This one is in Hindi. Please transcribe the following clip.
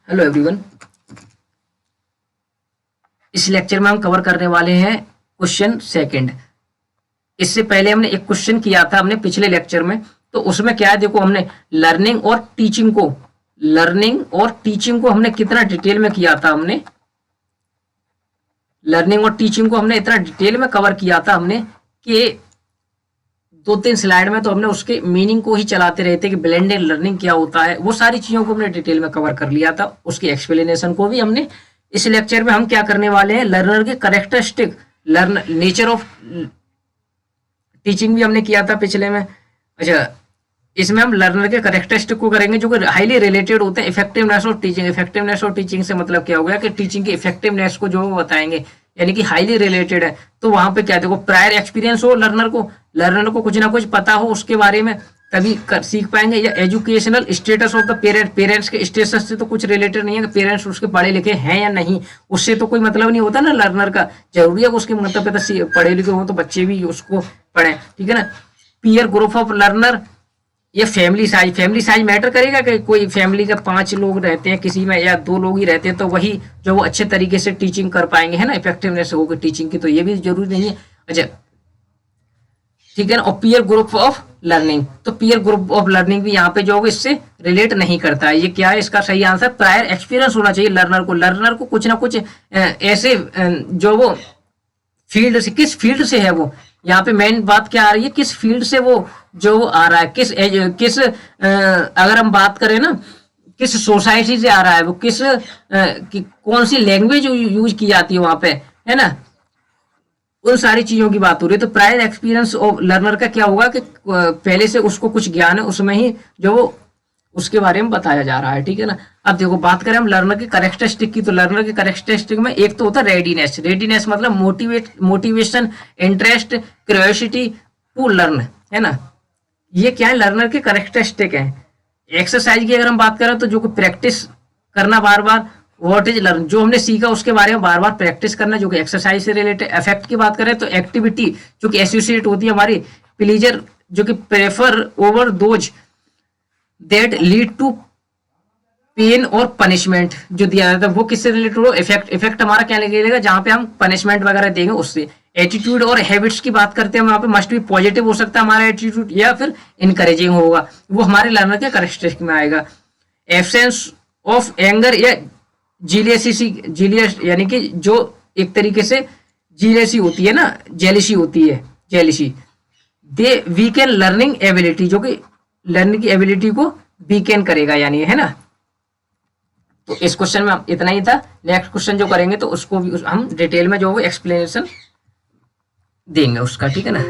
Hello everyone. इस लेक्चर में हम कवर करने वाले हैं क्वेश्चन सेकंड। इससे पहले हमने एक क्वेश्चन किया था हमने पिछले लेक्चर में, तो उसमें क्या है देखो, हमने लर्निंग और टीचिंग को हमने कितना डिटेल में किया था। हमने लर्निंग और टीचिंग को हमने इतना डिटेल में कवर किया था हमने कि 2-3 स्लाइड में तो हमने उसके मीनिंग को ही चलाते रहते कि ब्लेंडेड लर्निंग क्या होता है, वो सारी चीज़ों को हमने डिटेल में कवर कर लिया था। उसकी एक्सप्लेनेशन को भी हमने इस लेक्चर में हम क्या करने वाले हैं, लर्नर के करेक्टरिस्टिक, नेचर ऑफ टीचिंग भी हमने किया था पिछले में। अच्छा, इसमें हम लर्नर के करेक्टरिस्टिक को करेंगे जो कि हाईली रिलेटेड होते हैं effectiveness of teaching. Effectiveness of teaching से मतलब क्या हो गया कि टीचिंग की इफेक्टिवनेस को जो बताएंगे, यानी कि हाईली रिलेटेड है। तो वहां पे क्या देखो, प्रायर एक्सपीरियंस हो लर्नर को कुछ ना कुछ पता हो उसके बारे में, तभी सीख पाएंगे। या educational status of the parents के स्टेटस से तो कुछ रिलेटेड नहीं है कि पेरेंट्स उसके पढ़े लिखे हैं या नहीं, उससे तो कोई मतलब नहीं होता ना लर्नर का। जरूरी है कि उसके मतलब पिता पढ़े लिखे हो तो बच्चे भी उसको पढ़े, ठीक है ना। पीयर ग्रुप ऑफ लर्नर, ये फैमिली साइज मैटर करेगा कि कोई फैमिली का 5 लोग रहते हैं किसी में या 2 लोग ही रहते हैं तो वही जो वो अच्छे तरीके से टीचिंग कर पाएंगे, है ना, इफेक्टिवनेस होगी टीचिंग की, तो ये भी जरूरी नहीं है। अच्छा, ठीक है ना। और पीयर ग्रुप ऑफ लर्निंग, तो पीयर ग्रुप ऑफ लर्निंग भी यहाँ पे जो इससे रिलेट नहीं करता है। ये क्या है, इसका सही आंसर प्रायर एक्सपीरियंस होना चाहिए लर्नर को कुछ ना कुछ ऐसे जो वो फील्ड से, किस फील्ड से है वो, यहाँ पे मेन बात क्या आ रही है, किस फील्ड से वो जो आ रहा है, किस अगर हम बात करें ना, किस सोसाइटी से आ रहा है वो, कौन सी लैंग्वेज यूज की जाती है वहां पे, है ना, उन सारी चीजों की बात हो रही है। तो प्रायर एक्सपीरियंस ऑफ लर्नर का क्या होगा कि पहले से उसको कुछ ज्ञान है, उसमें ही जो वो उसके बारे में बताया जा रहा है, ठीक है ना। अब देखो बात करें हम लर्नर के करेक्टरिस्टिक की, तो लर्नर के करेक्टरिस्टिक में एक तो होता है रेडीनेस मतलब motivation, interest, curiosity to learn, है ना। ये क्या है, लर्नर के करेक्टरिस्टिक है। एक्सरसाइज की अगर हम बात करें तो जो प्रैक्टिस करना बार बार, व्हाट इज लर्न, जो हमने सीखा उसके बारे में बार बार प्रैक्टिस करना, जो कि एक्सरसाइज से रिलेटेड। इफेक्ट की बात करें तो एक्टिविटी जो कि एसोसिएट होती है हमारी, प्लीजर जो कि prefer over those that lead to pain और पनिशमेंट जो दिया जाता है वो किससे रिलेटेड हो, इफेक्ट हमारा क्या लगेगा जहां पे हम पनिशमेंट वगैरह देंगे उससे। एटीट्यूड और हैबिट्स की बात करते हैं वहां पे मस्ट भी पॉजिटिव हो सकता है हमारा एटीट्यूड, या फिर इनकरेजिंग होगा, वो हमारे लर्नर के करेक्टरिस्टिक में आएगा। एब्सेंस ऑफ एंगर या जीलियस यानी कि जो एक तरीके से जीलेसी होती है ना, जेलिसी होती है, जेलिसी। दे वीकेन लर्निंग एबिलिटी, जो कि लर्निंग की एबिलिटी को वीकेन करेगा, यानी, है ना। तो इस क्वेश्चन में इतना ही था। नेक्स्ट क्वेश्चन जो करेंगे तो उसको भी हम डिटेल में जो वो एक्सप्लेनेशन देंगे उसका, ठीक है ना।